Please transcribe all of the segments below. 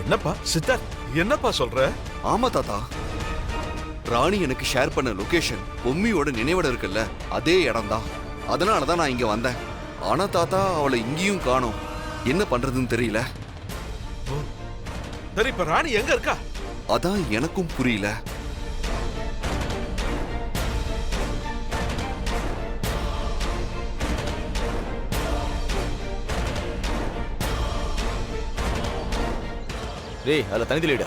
என்னப்பா சித்தார்த், என்னப்பா சொல்ற? ஆமா தாத்தா, ராணி எனக்கு ஷேர் பண்ண லொகேஷன் பொம்மியோட நினைவிடம் இருக்குல்ல, அதே இடம்தான். அதனாலதான் நான் இங்க வந்தேன். ஆனா தாத்தா, அவளை இங்கேயும் காணோம். என்ன பண்றதுன்னு தெரியல. சரி, இப்ப ராணி எங்க இருக்கா? அதான் எனக்கும் புரியல. டேய், அதுல தனி தெளிவிட.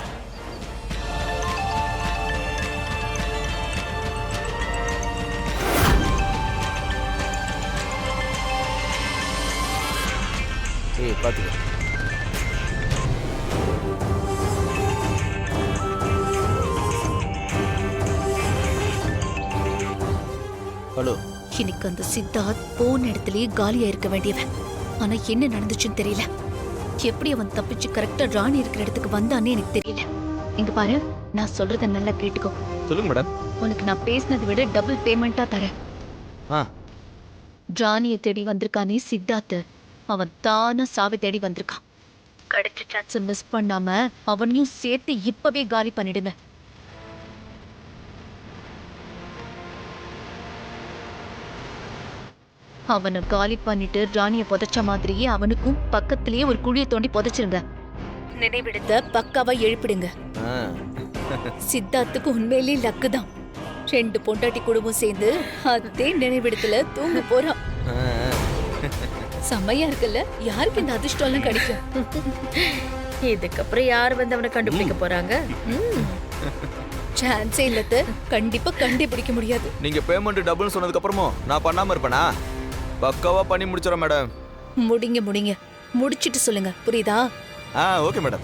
ஏய், பாத்துக்க. ஹலோ. இன்னைக்கு அந்த சித்தார்த் போன இடத்துலயே காலியா இருக்க வேண்டியவன். ஆனா என்ன நடந்துச்சுன்னு தெரியல. எப்படி அவன் தப்பிச்சு கரெக்டா ராணி இருக்கிற இடத்துக்கு வந்தானே எனக்கு தெரியல. இங்க பாரு, நான் சொல்றத நல்லா கேட்டுக்கோ. சொல்லுங்க மேடம். உனக்கு நான் பேசினதை விட டபுள் பேமெண்டா தரேன். ராணியை தேடி வந்திருக்கானே சித்தார்த், அவன் தானா சாவை தேடி வந்திருக்கான். கிடைச்ச சான்ஸ் மிஸ் பண்ணாம அவனையும் சேர்த்து இப்பவே காலி பண்ணிடுங்க. அவனை காலி பண்ணிட்டு ராணிய புதைச்ச மாதிரியே அவனுக்கும் பக்கத்திலேயே ஒரு குழியை தோண்டி புதைச்சிருங்க. நினைவிடத்தை பக்காவா எழுப்பிடுங்க. சித்தார்த்துக்கு உண்மையிலேயே லக்கு தான். 2 பொண்டாட்டி குடும்பம் சேர்ந்து அதே நினைவிடத்துல தூங்க போறான். செம்மையா இருக்குல்ல? யாருக்கு இந்த அதிர்ஷ்டம் எல்லாம் கிடைக்கும்? இதுக்கப்புறம் யார் வந்து அவனை கண்டுபிடிக்க போறாங்க? சான்ஸே இல்லத்த. கண்டிப்பா கண்டுபிடிக்க முடியாது. நீங்க பேமெண்ட் டபுள் சொன்னதுக்கு அப்புறமும் நான் பண்ணாம இருப்பேனா? பக்காவா பண்ணி முடிச்சிடறேன் மேடம். முடிங்க. முடிச்சிட்டு சொல்லுங்க, புரியுதா? Okay madam.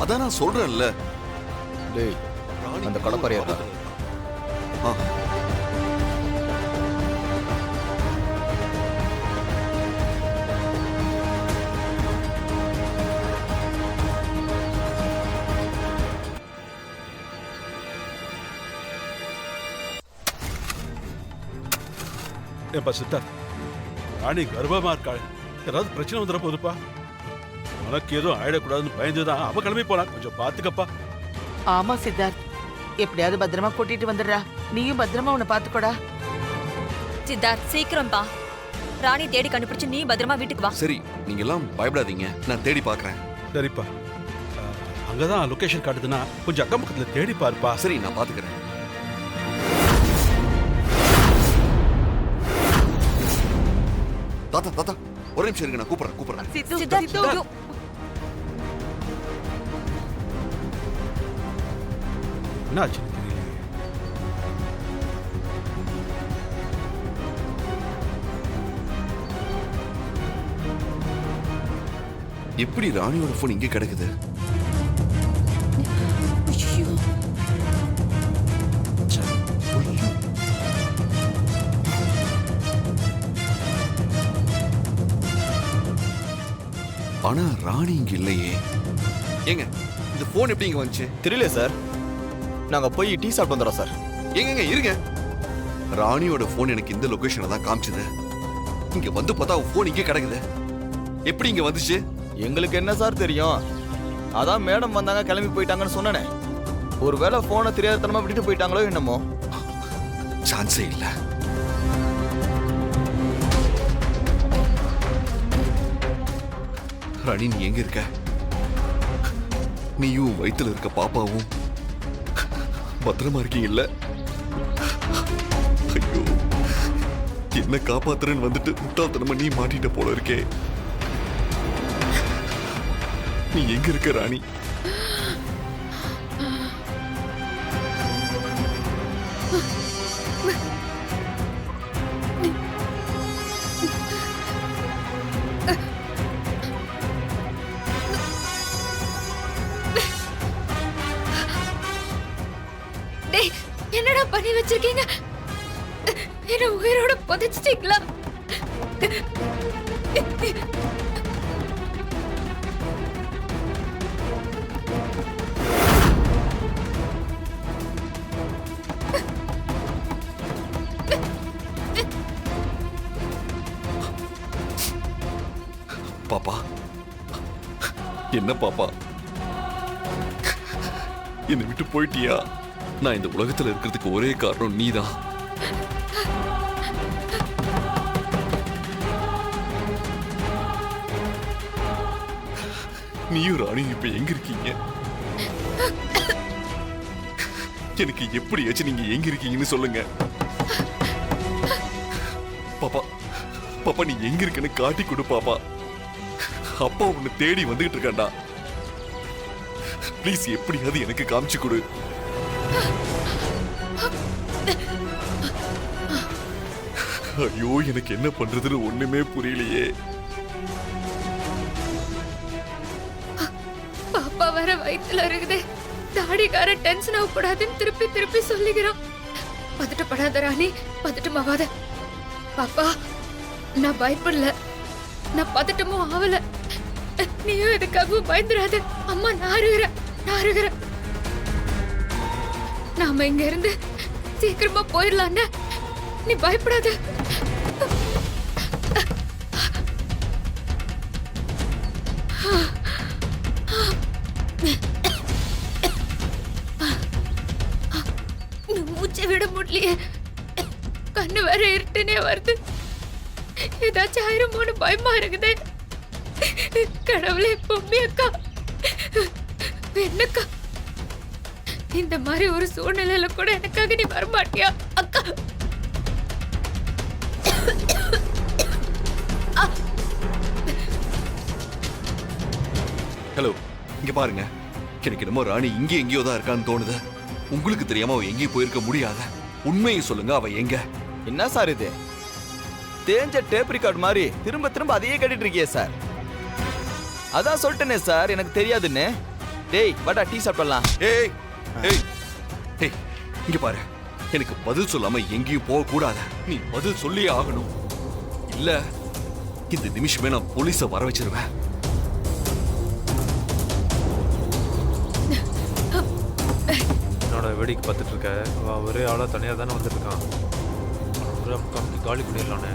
அதான் நான் சொல்றேன்ல. டேய், அந்த கடப்பாரியா இருக்கா? ஏப்பா சித்தார்த், ராணி கர்ப்பமா இருக்காள். ஏதாவது பிரச்சனை வந்துட போகுதுப்பா. உனக்கு எதுவும் ஆயிடக்கூடாதுன்னு பயந்துதான் அவ கிளம்பி போலாம். கொஞ்சம் பாத்துக்கப்பா. ஆமா சித்தார்த், எப்படியாவது பத்திரமா கூட்டிட்டு வந்துடுறா. நீயும் பத்திரமா உன்னை பாத்துக்கோடா. சித்தார்த், சீக்கிரம்பா. ராணி தேடி கண்டுபிடிச்சு நீ பத்திரமா வீட்டுக்கு வா. சரி, நீங்க எல்லாம் பயப்படாதீங்க, நான் தேடி பாக்குறேன். சரிப்பா, அங்கதான் லொகேஷன் காட்டுதுன்னா கொஞ்சம் அக்கம் பக்கத்துல தேடி பாருப்பா. சரி, நான் பாத்துக்கிறேன். தாத்தா தாத்தா, ஒரு நிமிஷம் இருங்க, நான் கூப்பிடுறேன். சித்தார்த், என்னாச்சு தெரியல. எப்படி ராணியோட போன் இங்கே கிடக்குது? ஆனா ராணி இங்க இல்லையே. ஏங்க, இந்த போன் எப்படி இங்க வந்துச்சு? தெரியல சார். நாங்க போய் டீ சாப்பிட்டு வந்துடுறோம் சார். ஏங்க இருங்க, ராணியோட போன் எனக்கு இந்த லொகேஷனை தான் காமிச்சது. இங்க வந்து பார்த்தா போன் இங்கே கிடக்குது. எப்படி இங்க வந்துச்சு? எங்களுக்கு என்ன சார் தெரியும்? அதான் மேடம் வந்தாங்க, கிளம்பி போயிட்டாங்கன்னு சொன்னனே. ஒருவேளை போனை தெரியாதனமா விட்டுட்டு போயிட்டாங்களோ என்னமோ. சான்ஸே இல்ல. ராணி, நீ எங்க இருக்க? நீயும் வயித்துல இருக்க பாப்பாவும் பத்திரமா இருக்கீங்கல்ல? ஐயோ, என்ன காப்பாத்துறேன்னு வந்துட்டு முட்டாள்தனமா நீ மாட்டிட்ட போல இருக்கே. நீ எங்க இருக்க ராணி? என்னடா பண்ணி வச்சிருக்கீங்க? என்ன உயிரோட புதைச்சிட்டீங்களா? என்ன பாப்பா, என்னை விட்டு போயிட்டியா? நான் இந்த உலகத்துல இருக்கிறதுக்கு ஒரே காரணம் நீதான். நீயும் ராணியும் இப்ப எங்க இருக்கீங்க? எனக்கு எப்படியாச்சும் நீங்க எங்க இருக்கீங்கன்னு சொல்லுங்க. பாப்பா, பாப்பா நீ எங்க இருக்கன்னு காட்டி கொடு பாப்பா. அப்பா உன்னை தேடி வந்துகிட்டு இருக்காண்டா. ப்ளீஸ் எப்படியாவது எனக்கு காமிச்சு கொடு. ஐயோ, எனக்கு என்ன பண்றதுன்னு ஒண்ணுமே புரியலையே. பாப்பா வர வயித்துல இருக்குது. தாடிக்கார டென்ஷன் ஆகக்கூடாதுன்னு திருப்பி திருப்பி சொல்லிக்கிறோம். பதட்டப்படாத ராணி, பதட்டமாவாத. பாப்பா, நான் பயப்படல, நான் பதட்டமும் ஆவல. நீயும் இதுக்காகவும் பயந்துராத. அம்மா நான் இருக்கிறேன். நாம இங்க இருந்து சீக்கிரமா போயிடலான்னு. நீ பயப்படாத. மூச்சை விட முடியலையே. கண்ணு வேற இருட்டுனே வருது. ஏதாச்சும் ஆயிரமோன்னு பயமா இருக்குது. கடவுளே, பொம்மி அக்கா, என்னக்கா, இந்த மாதிரி ஒரு சூழ்நிலையில கூட எனக்காக நீ வரமாட்டியா அக்கா? ஹலோ, இங்க பாருங்க. எனக்கு என்னமோ ராணி இங்க எங்கேயோ தான் இருக்கான்னு தோணுது. உங்களுக்கு தெரியாம அவ எங்கேயும் போயிருக்க முடியாத. உண்மையை சொல்லுங்க, அவ எங்க? என்ன சார் இது? தேஞ்ச டேப் ரெக்கார்ட் மாதிரி திரும்ப திரும்ப அதையே கேட்டுட்டு இருக்கியே சார். அதான் சொல்லிட்டேனே சார், எனக்கு தெரியாதுன்னு. டேய் வாடா, டீ சாப்பிடலாம். ஏய் ஏய் ஏய், இங்க பாரு. எனக்கு பதில் சொல்லாம எங்கேயும் போக கூடாது. நீ பதில் சொல்லியே ஆகணும். இல்ல இந்த நிமிஷமே நான் போலீஸ வர வச்சிருவேன். என்னோட வேடிக்கை பார்த்துட்டு இருக்க. ஒரே ஆளாக தனியாக தானே வந்துட்டு இருக்கான். கம்பி காலி பண்ணிடலானே.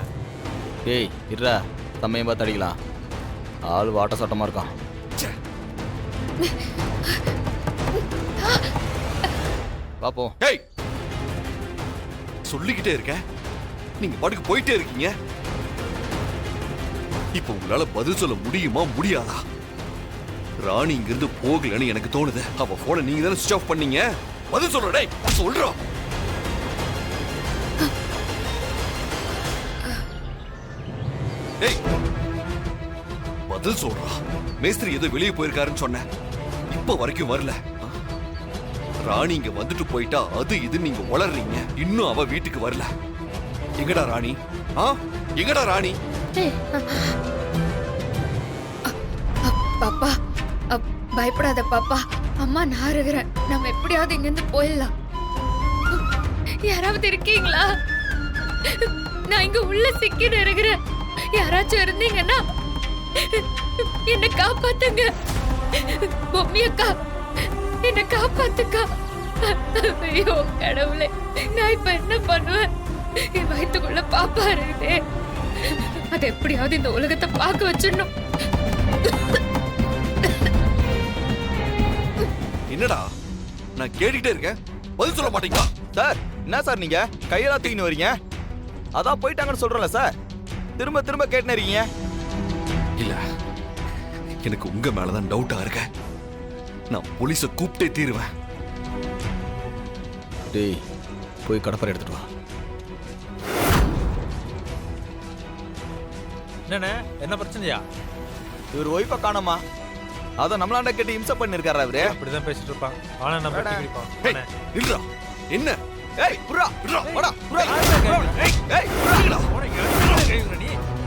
டேய் இருடா, சமயம் பார்த்து அடிக்கலாம். ஆள் வாட்ட சட்டமா இருக்கான். பாப்போம். ஏய், சொல்லிக்கிட்டே இருக்க, நீங்க பாட்டுக்கு போயிட்டே இருக்கீங்க. இப்ப உங்களால பதில் சொல்ல முடியுமா முடியாதா? ராணி இங்கிருந்து போகலன்னு எனக்கு தோணுது. அவ போனை நீங்க தானே சுவிட்ச் ஆஃப் பண்ணீங்க. பதில் சொல்ற. டேய் சொல்றோம். ஏய், பதில் சொல்றா. மேஸ்திரி ஏதோ வெளியே போயிருக்காருன்னு சொன்ன, இப்ப வரைக்கும் வரல. ராணி இங்க வந்துட்டு போயிட்டா அது இது நீங்க வளர்றீங்க. இன்னும் அவ வீட்டுக்கு வரல. எங்கடா ராணி? எங்கடா ராணி? பாப்பா, பயப்படாத பாப்பா. அம்மா நான் இருக்கிறேன். நம்ம எப்படியாவது இங்க இருந்து போயிடலாம். யாராவது இருக்கீங்களா? நான் இங்க உள்ள சிக்கிட்டு இருக்கிறேன். யாராச்சும் இருந்தீங்கன்னா என்ன காப்பாத்துங்க. பொம்மி அக்கா, என்ன காப்பாத்துக்கா. ஐயோ கடவுளே, நான் இப்ப என்ன பண்ணுவேன்? என் வயிற்றுக்குள்ள பாப்பா இருக்குதே. அது எப்படியாவது இந்த உலகத்தை பார்க்க வச்சிடணும். என்னடா நான் கேட்டுக்கிட்டே இருக்கேன், பதில் சொல்ல மாட்டீங்களா? சார் என்ன சார் நீங்க கையெல்லாம் தூக்கின்னு வரீங்க? அதான் போயிட்டாங்கன்னு சொல்றேன்ல சார், திரும்ப திரும்ப கேட்டுன்னு இருக்கீங்க. இல்ல, எனக்கு உங்க மேலதான் டவுட்டா இருக்க. நான் போலீஸ கூப்பிட்டே தீருவேன். டேய் போய் கடப்பரை எடுத்துட்டு வா. என்னண்ணே, என்ன பிரச்சனையா? இவர் ஒய்ஃபை காணோமா? அத நம்மளாண்ட கேட்டு இம்சை பண்ணிருக்காரு அவரு. அப்படிதான் பேசிட்டு இருப்பான். ஆனா நம்ம ஏய், நில்றா. என்ன? ஏய் புறா புறா வாடா புறா. ஏய் ஏய்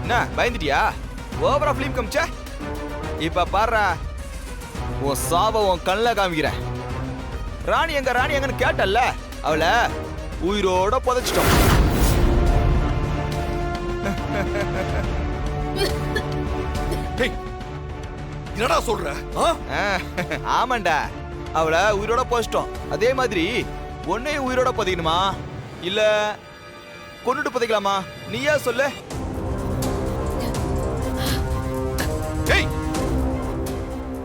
என்ன பயந்துட்டியா? ஓவரா ஃபிலிம் காமிச்ச. இப்ப பாருடா, உன் சாவ உன் கண்ணில் காமிக்கிறேன். ராணி எங்கன்னு கேட்டல்ல, அவளை உயிரோட புதைச்சிட்டோம். என்னடா சொல்ற? ஆமாண்டா, அவளை உயிரோட புதைச்சிட்டோம். அதே மாதிரி உன்னையும் உயிரோட புதைக்கணுமா இல்ல கொண்டுட்டு புதைக்கலாமா? நீயா சொல்லு.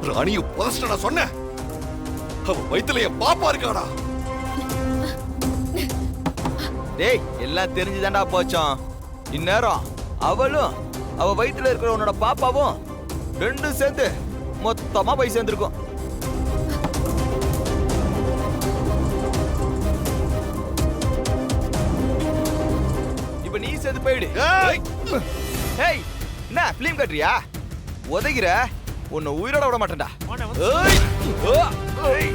ராணிய புதைச்சிட்ட நான் சொன்னேன். அவ வயித்துல என் பாப்பா இருக்காடா. டேய் எல்லாம் தெரிஞ்சுதான்டா போச்சோம். இந்நேரம் அவளும் அவ வயித்துல இருக்கிற உன்னோட பாப்பாவும் ரெண்டும் சேர்ந்து மொத்தமா போய் சேர்ந்துருக்கும். இப்ப நீ சேர்ந்து போயிடு. ஹேய் என்ன பிலிம் கட்டுறியா? உதைகிற உன்னை உயிரோட விட மாட்டேன்டா. ஏய் ஏய்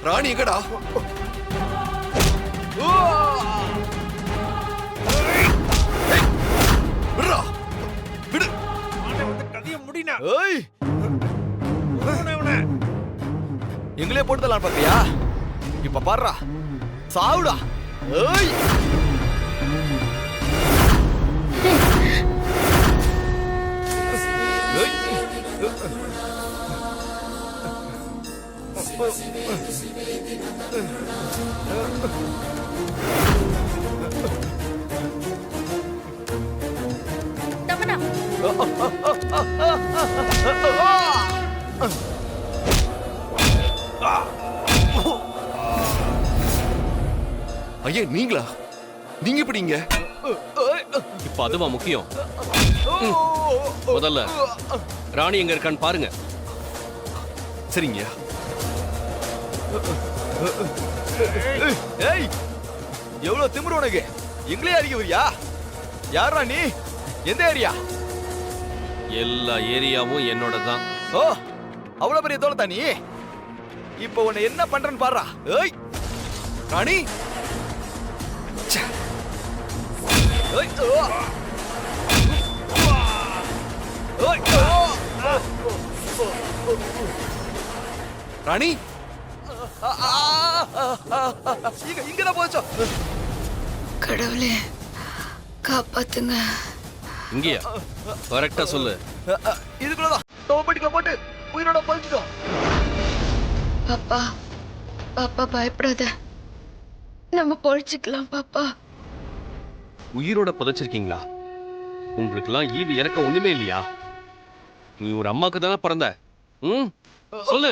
ராணி எங்கடா? விடுடா. விடு. ஏய் எங்களே போட்டுதலாம் பாத்தியா? இப்ப பாருடா சாவுடா. ஏய் தமனா ஐயா நீங்களா? நீங்க எப்படிங்க? இப்ப அதுவா முக்கியம்? முதல்ல ராணி எங்க இருக்கான்னு பாருங்க. சரிங்க. ஏய் எவ்வளவு திமிரு உனக்கு? எங்களே அறிக்க வரியா? யாரா நீ? எந்த ஏரியா? எல்லா ஏரியாவும் என்னோட தான். ஓ அவ்வளவு பெரிய தோளத்தா நீ? இப்ப உன்னை என்ன பண்றேன்னு பாருடா. ஏய் ராணி ஏய் ஓ ஏய் ஓ ராணி இங்கதான் போச்சோ. கடவுளே காப்பாத்துங்க. இங்கயா? கரெக்டா சொல்லு. இதுக்குள்ளதான் தோப்பட்டிக்கல போட்டு உயிரோட பழிச்சிட்டோம். பாப்பா பாப்பா பயப்படாத, நம்ம பொழைச்சிக்கலாம் பாப்பா. உயிரோட புதைச்சிருக்கீங்களா? உங்களுக்குலாம் ஈடு இறக்க ஒண்ணுமே இல்லையா? நீ ஒரு அம்மாக்கு தானே பிறந்த. ம் சொல்லு.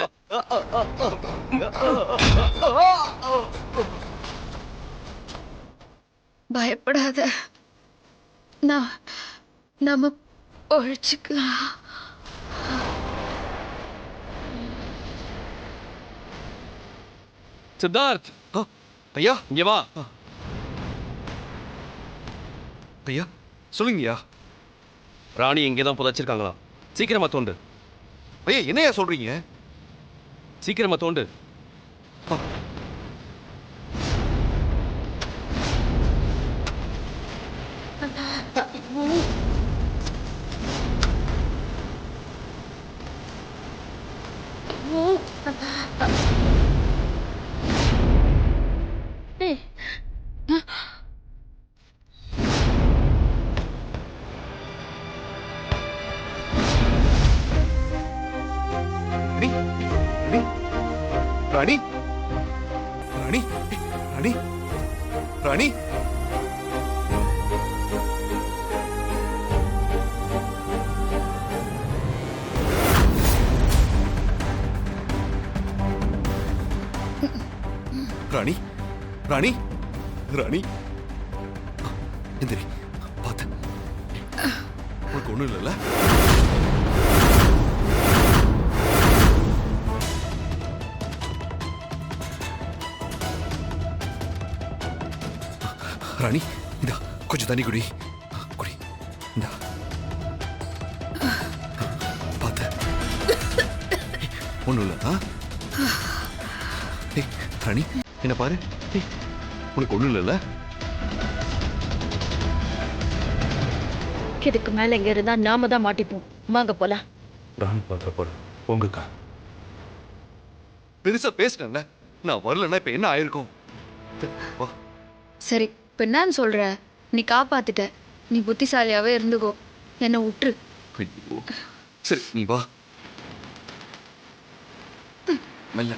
பயப்படாத, நம்ம பொழைச்சிக்கலாம். சித்தார்த் ஐயா இங்க வா. ஐயா சொல்லுங்கய்யா. ராணி இங்கதான் புதைச்சிருக்காங்களா? சீக்கிரமா தோண்டு. ஐயா என்னையா சொல்றீங்க? சீக்கிரமா தோண்டு. ராணி ராணி ராணி ராணி ராணி ராணி ராணி எந்திரி. பார்த்து உனக்கு ஒண்ணும் இல்லைல்ல? ராணி இந்தா கொஞ்சம் தண்ணி குடி. குடி இந்தா. பார்த்து ஒண்ணும் இல்லை. ராணி என்ன பாரு. ஏய், உனக்கு ஒண்ணும் இல்லைல்ல? இதுக்கு மேல இங்க இருந்தா நாம தான் மாட்டிப்போம். வாங்க போலாம். ராணி பார்க்க போகிறேன் உங்கக்கா. பெருசா பேசினேன்ல, நான் வரலன்னா இப்ப என்ன ஆயிருக்கும்? வா. சரி இப்ப என்னன்னு சொல்ற? நீ காப்பாத்திட்ட, நீ புத்திசாலியாவே இருந்துக்கோ, என்ன விட்டுரு. ஐயோ. சரி நீ வா. மெல்ல.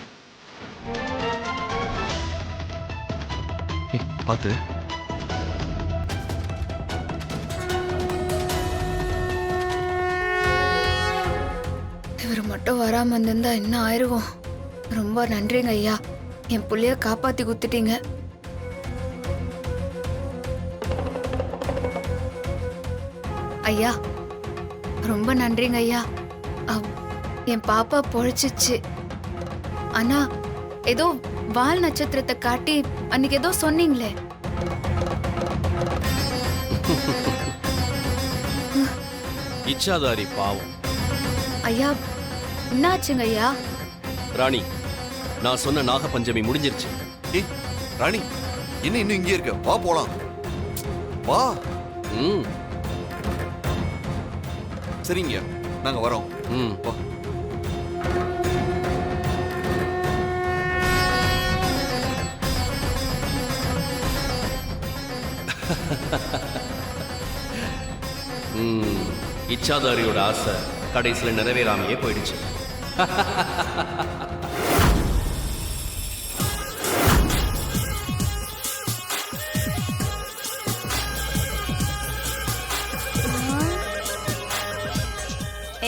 ஏய், பாத்து. இவர் மட்டும் வராம இருந்திருந்தா என்ன ஆயிருக்கும்? ரொம்ப நன்றிங்க ஐயா, என் புள்ளைய காப்பாத்தி குத்துட்டீங்க. ஐயா ரொம்ப நன்றிங்க ஐயா. என் பாப்பா பொழைச்சிச்சு. ஆனா ஏதோ வால் நட்சத்திரத்தை காட்டி அன்னைக்கு ஏதோ சொன்னீங்களே, இச்சாதாரி பாவம். ஐயா என்னாச்சுங்க ஐயா? ராணி, நான் சொன்ன நாகபஞ்சமி முடிஞ்சிருச்சு. ஏய் ராணி, என்ன இன்னும் இங்கே இருக்க? வா போலாம். வா. ம் சரிங்க, நாங்க வரோம். ம் வா. இச்சாதாரியோட ஆசை கடைசியில் நிறைவேறாமையே போயிடுச்சு.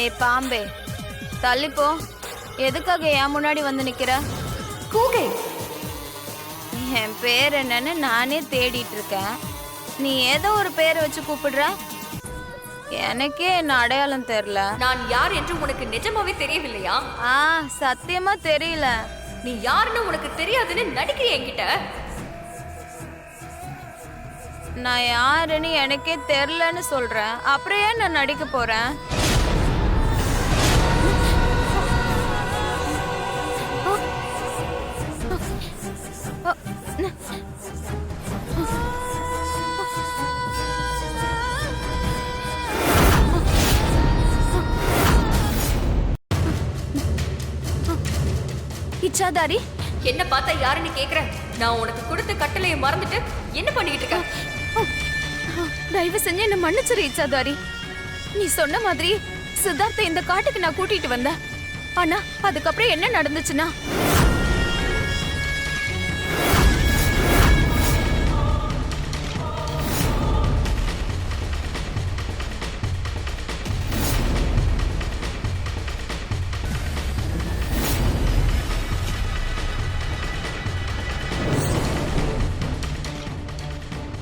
ஏய் பாம்பே, தள்ளிப்போ. எதுக்காக என் முன்னாடி வந்து நிக்கிற? கூகை, என் பேர் என்னன்னு நானே தேடிட்டு இருக்கேன். நீ ஏதோ ஒரு பேரை வச்சு கூப்பிடுற. எனக்கே என்ன அடையாளம் தெரியல. நான் யார் என்று உனக்கு நிஜமாவே தெரியவில்லையா? சத்தியமா தெரியல. நீ யாருன்னு உனக்கு தெரியாதுன்னு நடிக்கிறிய என்கிட்ட. நான் யாருன்னு எனக்கே தெரியலன்னு சொல்றேன், அப்புறம் ஏன் நான் நடிக்க போறேன்? இச்சாதாரி, என்ன பார்த்தா யாருன்னு கேக்குற? நான் உனக்கு கொடுத்த கட்டளையை மறந்துட்டு என்ன பண்ணிக்கிட்டு இருக்க? தயவு செஞ்சு என்ன மன்னிச்சிரு இச்சாதாரி. நீ சொன்ன மாதிரி சித்தார்த்த இந்த காட்டுக்கு நான் கூட்டிட்டு வந்தேன். ஆனா அதுக்கப்புறம் என்ன நடந்துச்சுன்னா,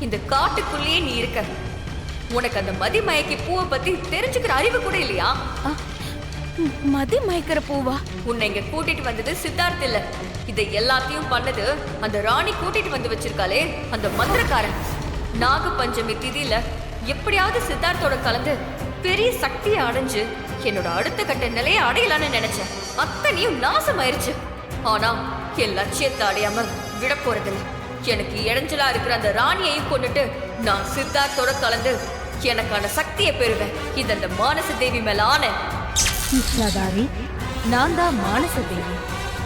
இந்த காட்டுக்குள்ளேயே நீ இருக்க. உனக்கு அந்த மதிமயக்கி பூவை பத்தி தெரிஞ்சுக்கிற அறிவு கூட இல்லையா? மதி மயக்கிற பூவா? உன்னை இங்க கூட்டிட்டு வந்தது சித்தார்த் இல்ல. இதை எல்லாத்தையும் பண்ணது அந்த ராணி கூட்டிட்டு வந்து வச்சிருக்காளே அந்த மந்திரக்காரன். நாக பஞ்சமி திதியில எப்படியாவது சித்தார்த்தோட கலந்து பெரிய சக்தியை அடைஞ்சு என்னோட அடுத்த கட்ட நிலையை அடையலான்னு நினைச்சேன். அத்தனையும் நாசமாயிருச்சு. ஆனா என் லட்சியத்தை அடையாம விட போறதில்லை. எனக்கு இடைஞ்சலா இருக்கிற அந்த ராணியையும் கொண்டுட்டு நான் சித்தார்த்தோட கலந்து எனக்கான சக்தியை பெறுவேன். இது அந்த மானச தேவி மேல ஆன. இச்சாதாரி, நான் தான் மானச தேவி.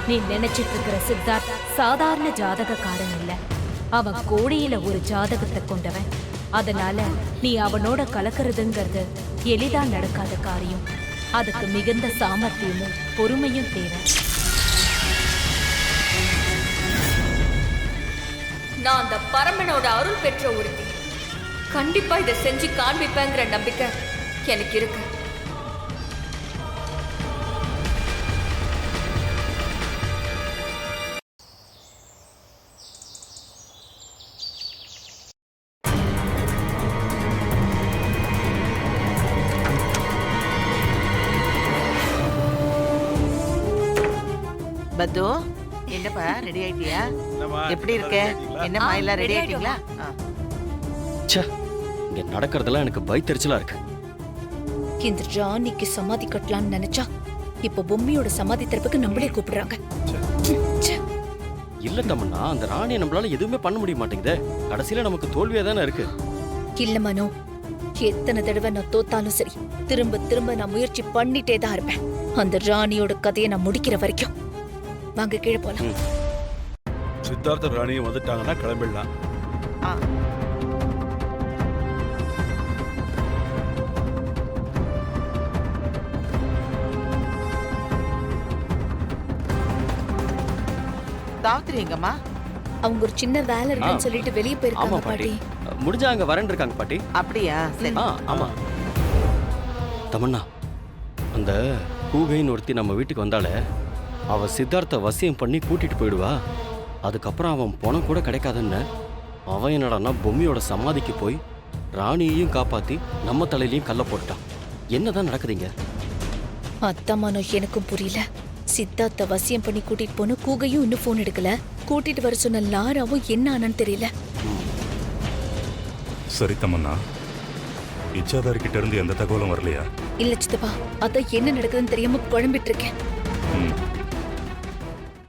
நீ நினைச்சிட்டு இருக்கிற சித்தார்த் சாதாரண ஜாதகக்காரன் இல்ல. அவன் கோடியில ஒரு ஜாதகத்தை கொண்டவன். அதனால நீ அவனோட கலக்கிறதுங்கிறது எளிதா நடக்காத காரியம். அதுக்கு மிகுந்த சாமர்த்தியமும் பொறுமையும் தேவை. நான் அந்த பரமனோட அருள் பெற்ற ஒருத்தி. கண்டிப்பா இதை செஞ்சு காண்பிப்பேங்கிற நம்பிக்கை எனக்கு இருக்கு. பத்து, என்னப்பா ரெடி ஆயிட்டியா? எப்படி இருக்க? என்னம்மா எல்லாம் ரெடி ஆயிட்டீங்களா? இங்க நடக்கிறதெல்லாம் எனக்கு பயத்தெரிச்சலா இருக்கு. இந்த ராணிக்கு சமாதி கட்டலாம்னு நினைச்சா இப்ப பொம்மியோட சமாதி திறப்புக்கு நம்மளே கூப்பிடுறாங்க. ச்சே. இல்ல தமன்னா, அந்த ராணியை நம்மளால எதுவுமே பண்ண முடிய மாட்டேங்குதே. கடைசியில நமக்கு தோல்வியா தானே இருக்கு. இல்ல மனோ, எத்தனை தடவை நான் தோத்தாலும் சரி, திரும்ப திரும்ப நான் முயற்சி பண்ணிட்டே தான் இருப்பேன். அந்த ராணியோட கதையை நான் முடிக்கிற வரைக்கும். வாங்க கீழே போலாம். சித்தார்த்த ராணியும் வந்துட்டாங்கன்னா கிளம்பிடலாம். ஆ. தாவத்திரி எங்கம்மா? அவங்க ஒரு சின்ன வேலை இருக்குன்னு சொல்லிட்டு வெளியே ஆமா போயிருக்காங்க பாட்டி. பாட்டி. முடிஞ்சா அங்க வரேன் இருக்காங்க பாட்டி. அப்படியா? சரி. ஆமா. தமன்னா, அந்த கூகைன்னு ஒருத்தி நம்ம வீட்டுக்கு வந்தாலே, அவ சித்தார்த்த வசியம் பண்ணி கூட்டிட்டு போயிடுவா. அதுக்கப்புறம் அவன் பணம் கூட கிடைக்காதுன்னு அவன் என்னடான்னா பொம்மியோட சமாதிக்கு போய் ராணியையும் காப்பாத்தி நம்ம தலையிலையும் கல்ல போட்டுட்டான். என்னதான் நடக்குதுங்க? அதான் மனோ, எனக்கும் புரியல. சித்தார்த்த வசியம் பண்ணி கூட்டிட்டு போன கூகையும் இன்னும் போன் எடுக்கல. கூட்டிட்டு வர சொன்ன லாராவும் என்ன ஆனான்னு தெரியல. சரி தமன்னா, இச்சாதாரி கிட்ட இருந்து எந்த தகவலும் வரலையா? இல்ல சித்தப்பா, அதான் என்ன நடக்குதுன்னு தெரியாம குழம்பிட்டு இருக்கேன்.